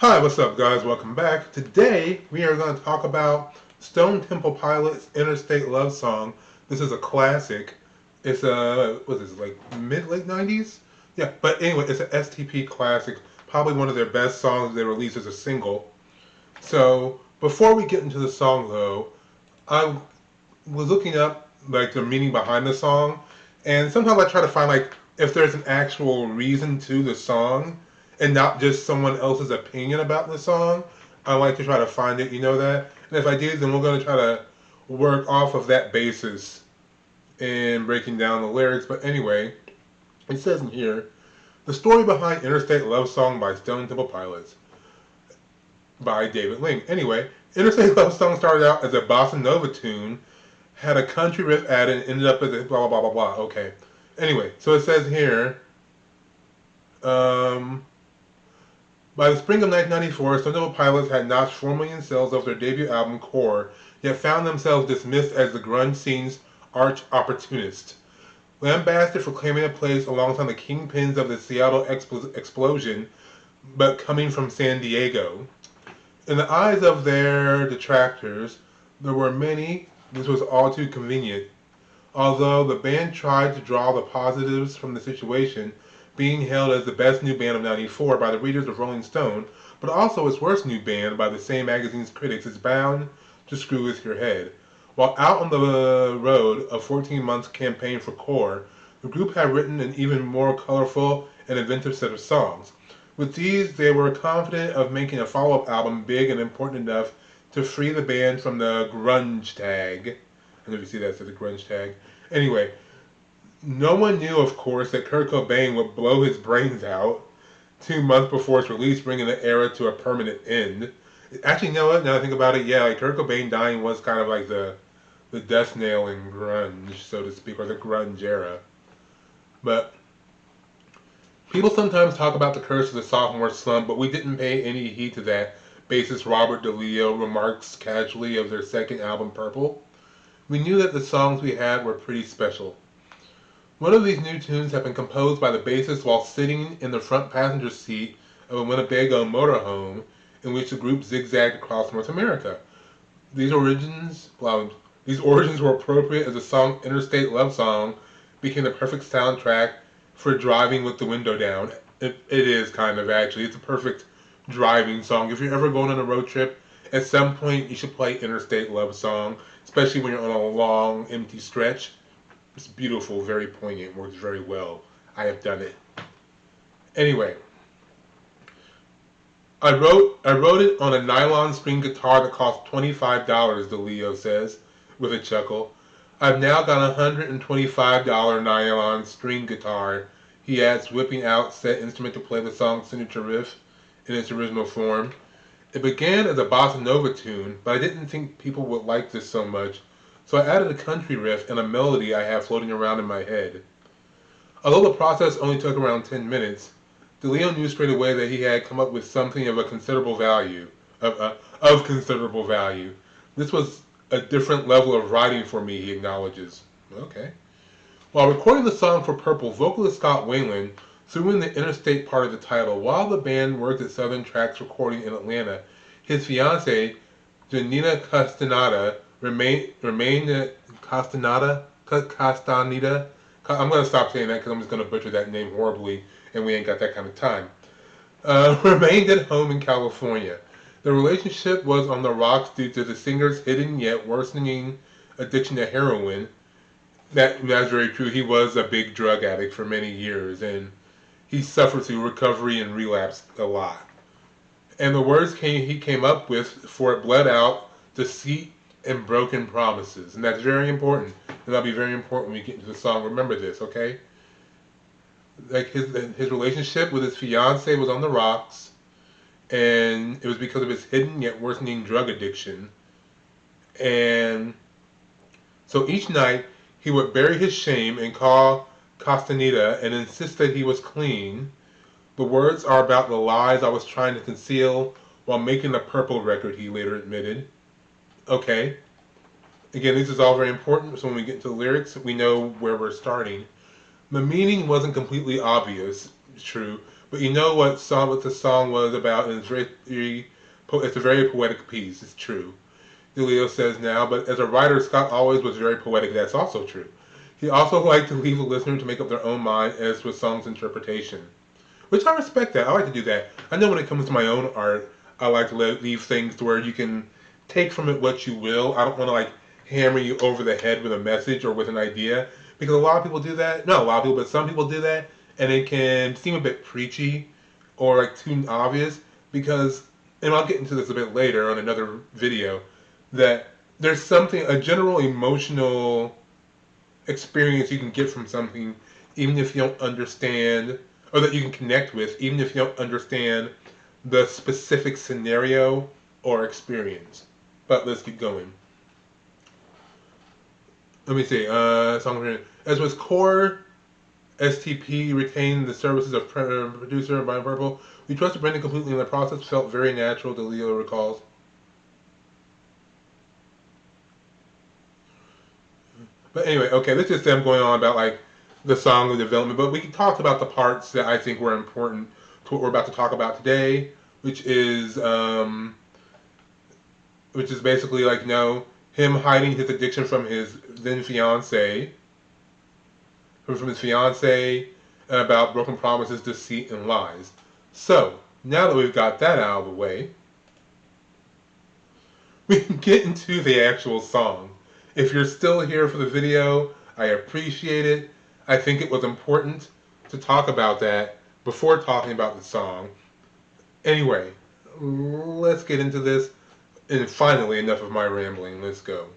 Hi, what's up, guys? Welcome back. Today we are going to talk about Stone Temple Pilots' Interstate Love Song. This is a classic. It's a what is it, like late '90s? Yeah, but anyway, it's an STP classic. Probably one of their best songs they released as a single. So before we get into the song, though, I was looking up like the meaning behind the song, and sometimes I try to find like if there's an actual reason to the song, and not just someone else's opinion about the song. I like to try to find it. You know that, and if I do, then we're going to try to work off of that basis in breaking down the lyrics. But anyway, it says in here the story behind Interstate Love Song by Stone Temple Pilots by David Ling. Anyway, Interstate Love Song started out as a bossa nova tune, had a country riff added, and ended up as a blah blah blah blah blah. Okay. Anyway, so it says here, um, by the spring of 1994, Stone Temple Pilots had notched 4 million sales of their debut album Core, yet found themselves dismissed as the grunge scene's arch opportunist. Lambasted for claiming a place alongside the kingpins of the Seattle explosion, but coming from San Diego. In the eyes of their detractors, there were many. This was all too convenient. Although the band tried to draw the positives from the situation, being hailed as the best new band of '94 by the readers of Rolling Stone, but also its worst new band by the same magazine's critics, is bound to screw with your head. While out on the road, a 14 month campaign for Core, the group had written an even more colorful and inventive set of songs. With these, they were confident of making a follow-up album big and important enough to free the band from the grunge tag. I don't know if you see that, it says the grunge tag. Anyway, no one knew, of course, that Kurt Cobain would blow his brains out 2 months before its release, bringing the era to a permanent end. Actually, you know what? Now I think about it, yeah, like Kurt Cobain dying was kind of like the death nail in grunge, so to speak, or the grunge era. But people sometimes talk about the curse of the sophomore slump, but we didn't pay any heed to that. Bassist Robert DeLeo remarks casually of their second album, Purple. We knew that the songs we had were pretty special. One of these new tunes had been composed by the bassist while sitting in the front passenger seat of a Winnebago motorhome in which the group zigzagged across North America. These origins, well, these origins were appropriate as the song Interstate Love Song became the perfect soundtrack for driving with the window down. It is kind of, actually. It's a perfect driving song. If you're ever going on a road trip, at some point you should play Interstate Love Song, especially when you're on a long, empty stretch. It's beautiful, very poignant, works very well. I have done it. Anyway, I wrote it on a nylon string guitar that cost $25, DeLeo says, with a chuckle. I've now got a $125 nylon string guitar, he adds, whipping out said instrument to play the song's signature riff in its original form. It began as a bossa nova tune, but I didn't think people would like this so much, so I added a country riff and a melody I have floating around in my head. Although the process only took around 10 minutes, DeLeo knew straight away that he had come up with something of a considerable value. Of considerable value. This was a different level of writing for me, he acknowledges. Okay. While recording the song for Purple, vocalist Scott Weiland threw in the interstate part of the title. While the band worked at Southern Tracks Recording in Atlanta, his fiancée, Janina Castaneda, remained Castaneda. I'm going to stop saying that because I'm just going to butcher that name horribly, and we ain't got that kind of time. Remained at home in California. The relationship was on the rocks due to the singer's hidden yet worsening addiction to heroin. That's very true. He was a big drug addict for many years, and he suffered through recovery and relapse a lot. And the words he came up with for it bled out deceit and broken promises. And that's very important. And that'll be very important when we get into the song. Remember this, okay? Like his relationship with his fiance was on the rocks, and it was because of his hidden yet worsening drug addiction. And so each night he would bury his shame and call Castaneda and insist that he was clean. The words are about the lies I was trying to conceal while making the Purple record, he later admitted. Okay. Again, this is all very important, so when we get into the lyrics, we know where we're starting. The meaning wasn't completely obvious, true, But you know what the song was about, and it's a very poetic piece. It's true. DeLeo says now, but as a writer, Scott always was very poetic. That's also true. He also liked to leave the listener to make up their own mind as with song's interpretation, which I respect that. I like to do that. I know when it comes to my own art, I like to leave things to where you can take from it what you will. I don't want to like hammer you over the head with a message or with an idea because a lot of people do that. Not a lot of people, but some people do that, and it can seem a bit preachy or like too obvious because, and I'll get into this a bit later on another video, that there's something, a general emotional experience you can get from something even if you don't understand, or that you can connect with even if you don't understand the specific scenario or experience. But let's keep going. Let me see. Song as with Core, STP retained the services of producer Brian Purple. We trusted Brendan completely in the process. Felt very natural, DeLeo recalls. But anyway, okay, let's just say I'm going on about like the song and development, but we can talk about the parts that I think were important to what we're about to talk about today, which is basically like, you know, him hiding his addiction from his then fiance, from his fiance, about broken promises, deceit, and lies. So now that we've got that out of the way, we can get into the actual song. If you're still here for the video, I appreciate it. I think it was important to talk about that before talking about the song. Anyway, let's get into this. And finally, enough of my rambling. Let's go.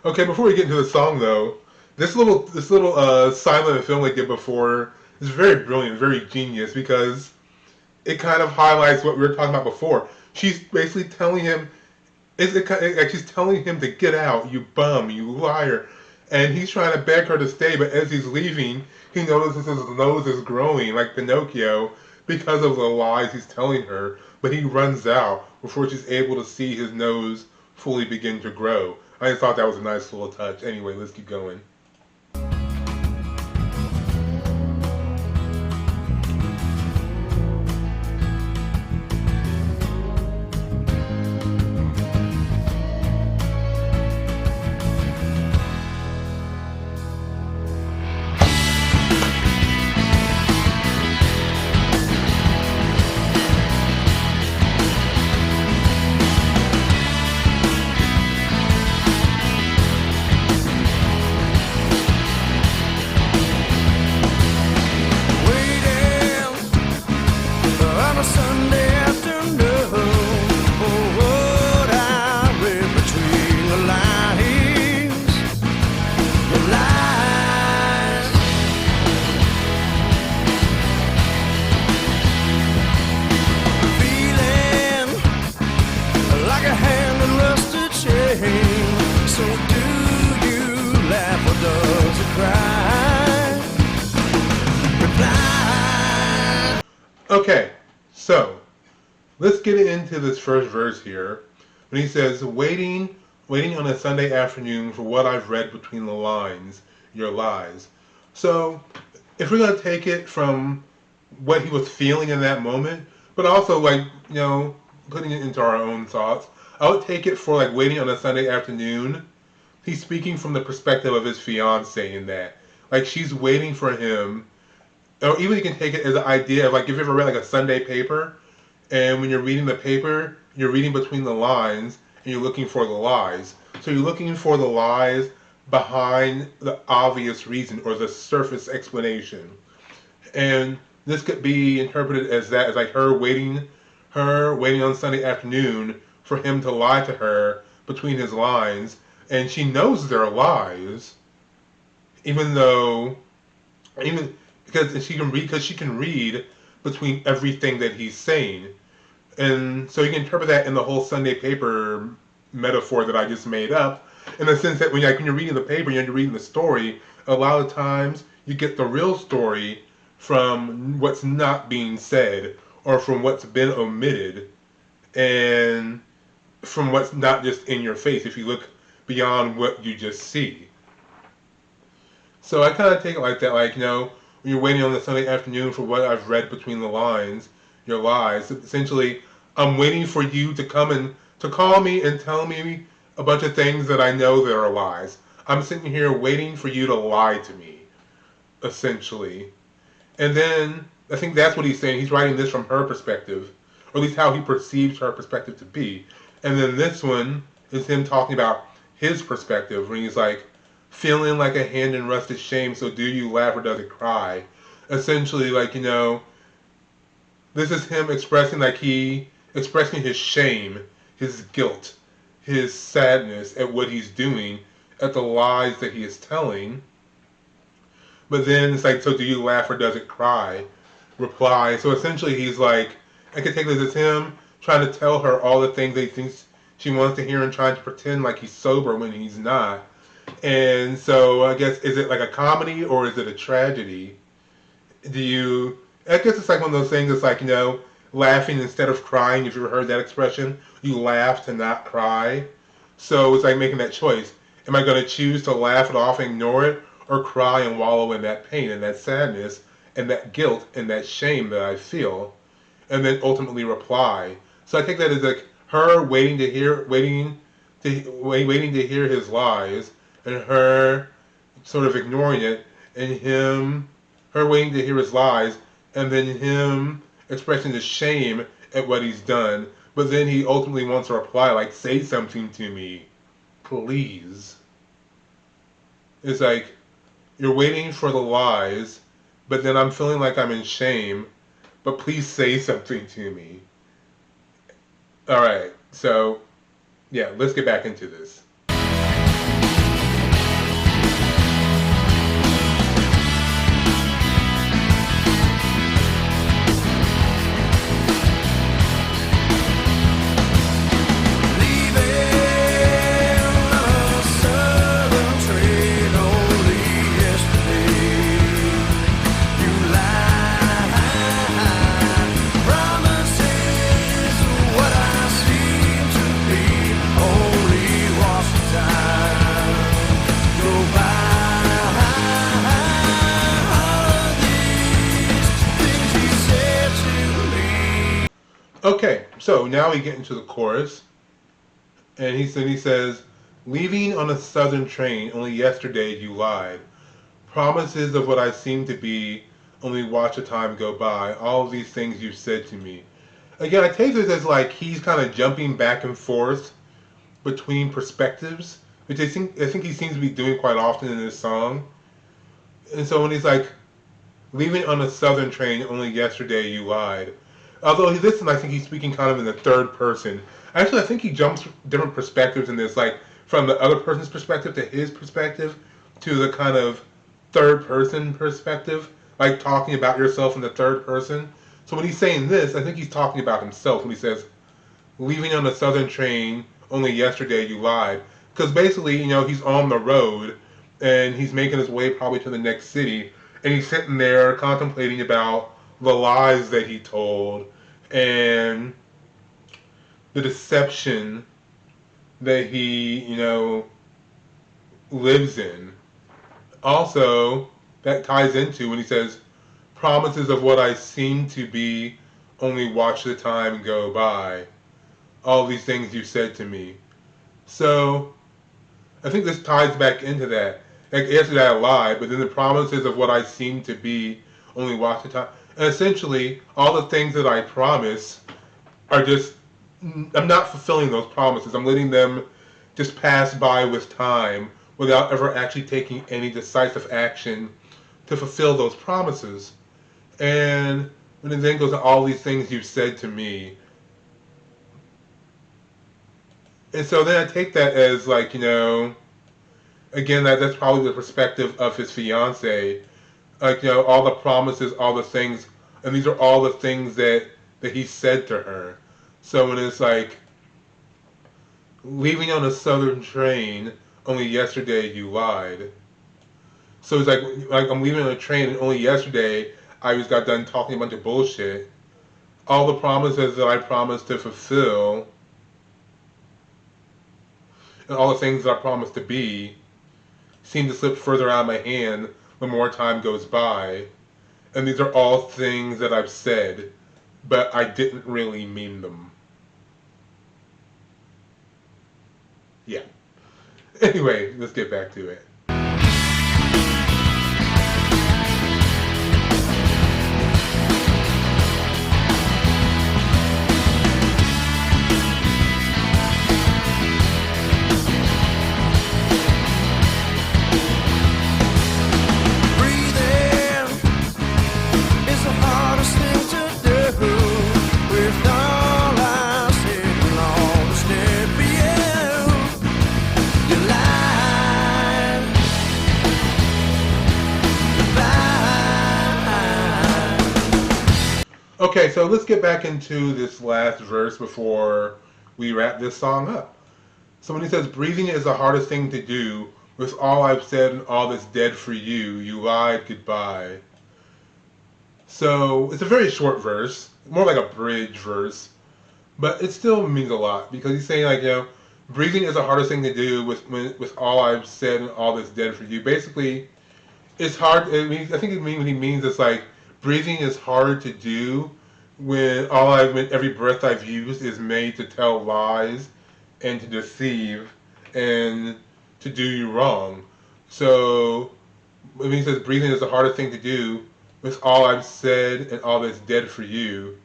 Okay, before we get into the song though, this little silent film they did before is very brilliant, very genius because it kind of highlights what we were talking about before. She's basically telling him, like she's telling him to get out, you bum, you liar, and he's trying to beg her to stay. But as he's leaving, he notices his nose is growing like Pinocchio because of the lies he's telling her. But he runs out before she's able to see his nose fully begin to grow. I just thought that was a nice little touch. Anyway, let's keep going. Okay, so let's get into this first verse here. When he says, waiting on a Sunday afternoon for what I've read between the lines, your lies. So if we're going to take it from what he was feeling in that moment, but also like, you know, putting it into our own thoughts, I would take it for like waiting on a Sunday afternoon. He's speaking from the perspective of his fiance in that. Like she's waiting for him. Or even you can take it as an idea of like if you ever read like a Sunday paper, and when you're reading the paper, you're reading between the lines and you're looking for the lies. So you're looking for the lies behind the obvious reason or the surface explanation. And this could be interpreted as that, as like her waiting on Sunday afternoon for him to lie to her between his lines, and she knows they're lies, even though, even because she can read between everything that he's saying. And so you can interpret that in the whole Sunday paper metaphor that I just made up, in the sense that when you're reading the paper, you're reading the story, a lot of times you get the real story from what's not being said, or from what's been omitted, and from what's not just in your face if you look beyond what you just see. So I kind of take it like that, like, when you're waiting on the Sunday afternoon for what I've read between the lines, your lies. Essentially, I'm waiting for you to come and to call me and tell me a bunch of things that I know that are lies. I'm sitting here waiting for you to lie to me, essentially. And then I think that's what he's saying. He's writing this from her perspective, or at least how he perceives her perspective to be. And then this one is him talking about his perspective when he's like, feeling like a hand in rusted shame, so do you laugh or does it cry? Essentially, like, this is him expressing expressing his shame, his guilt, his sadness at what he's doing, at the lies that he is telling. But then it's like, so do you laugh or does it cry? Reply. So essentially he's like, I could take this as him trying to tell her all the things that he thinks she wants to hear and trying to pretend like he's sober when he's not. And so I guess, is it like a comedy or is it a tragedy? I guess it's like one of those things, it's like, laughing instead of crying. If you ever heard that expression, you laugh to not cry. So it's like making that choice. Am I going to choose to laugh it off and ignore it, or cry and wallow in that pain and that sadness and that guilt and that shame that I feel, and then ultimately reply? So I take that as like her waiting to hear his lies, and her sort of ignoring it, and her waiting to hear his lies, and then him expressing the shame at what he's done, but then he ultimately wants to reply, like, say something to me, please. It's like, you're waiting for the lies, but then I'm feeling like I'm in shame, but please say something to me. Alright, so, yeah, let's get back into this. Okay, so now we get into the chorus, and he says, leaving on a southern train, only yesterday you lied. Promises of what I seem to be, only watch the time go by. All of these things you've said to me. Again, I take this as like he's kind of jumping back and forth between perspectives, which I think he seems to be doing quite often in this song. And so when he's like, leaving on a southern train, only yesterday you lied. Although I think he's speaking kind of in the third person. Actually, I think he jumps different perspectives in this, like from the other person's perspective to his perspective to the kind of third person perspective, like talking about yourself in the third person. So when he's saying this, I think he's talking about himself when he says, leaving on a southern train, only yesterday you lied. Because basically, he's on the road and he's making his way probably to the next city, and he's sitting there contemplating about the lies that he told and the deception that he, lives in. Also, that ties into when he says, promises of what I seem to be, only watch the time go by. All these things you said to me. So, I think this ties back into that. Like, yesterday I lied, but then the promises of what I seem to be, only watch the time. And essentially, all the things that I promise are just, I'm not fulfilling those promises. I'm letting them just pass by with time without ever actually taking any decisive action to fulfill those promises. And when it then goes to all these things you've said to me, And so then I take that as like, again, that's probably the perspective of his fiance. Like, all the promises, all the things, and these are all the things that he said to her. So when it's like, leaving on a southern train, only yesterday you lied. So it's like I'm leaving on a train, and only yesterday I just got done talking a bunch of bullshit. All the promises that I promised to fulfill, and all the things that I promised to be, seem to slip further out of my hand the more time goes by. And these are all things that I've said, but I didn't really mean them. Yeah. Anyway, let's get back to it. Okay, so let's get back into this last verse before we wrap this song up. So when he says, breathing is the hardest thing to do, with all I've said and all that's dead for you, you lied goodbye. So it's a very short verse, more like a bridge verse, but it still means a lot because he's saying like, breathing is the hardest thing to do with all I've said and all that's dead for you. Basically, it's hard. I think what he means is like breathing is hard to do when every breath I've used is made to tell lies and to deceive and to do you wrong. So when he says breathing is the hardest thing to do with all I've said and all that's dead for you.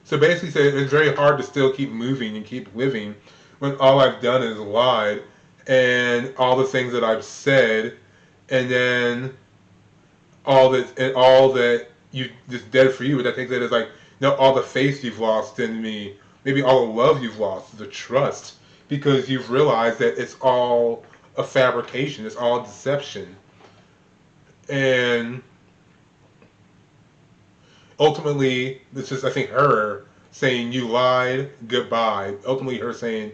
So basically, it's very hard to still keep moving and keep living when all I've done is lied and all the things that I've said, and then all that you just dead for you. But I think that is like, all the faith you've lost in me, maybe all the love you've lost, the trust, because you've realized that it's all a fabrication, it's all deception, and ultimately, this is, I think, her saying you lied, goodbye. Ultimately, her saying,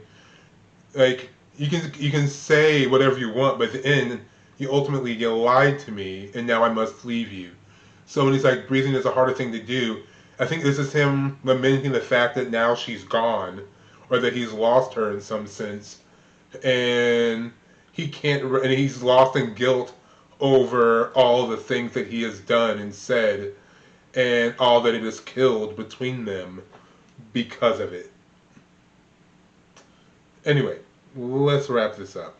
like, you can say whatever you want, but at the end, you lied to me, and now I must leave you. So when he's like, breathing is a harder thing to do, I think this is him lamenting the fact that now she's gone, or that he's lost her in some sense, and he can't, and he's lost in guilt over all the things that he has done and said, and all that it has killed between them because of it. Anyway, let's wrap this up.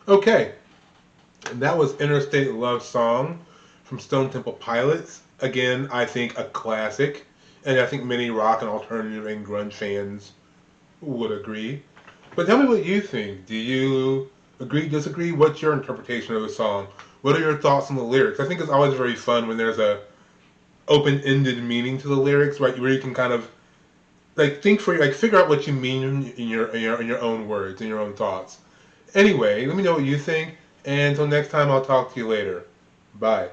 Okay, and that was Interstate Love Song from Stone Temple Pilots. Again, I think a classic, and I think many rock and alternative and grunge fans would agree. But tell me what you think. Do you agree, disagree? What's your interpretation of the song? What are your thoughts on the lyrics? I think it's always very fun when there's a open-ended meaning to the lyrics, right? Where you can kind of figure out what you mean in your own words, in your own thoughts. Anyway, let me know what you think, and until next time, I'll talk to you later. Bye.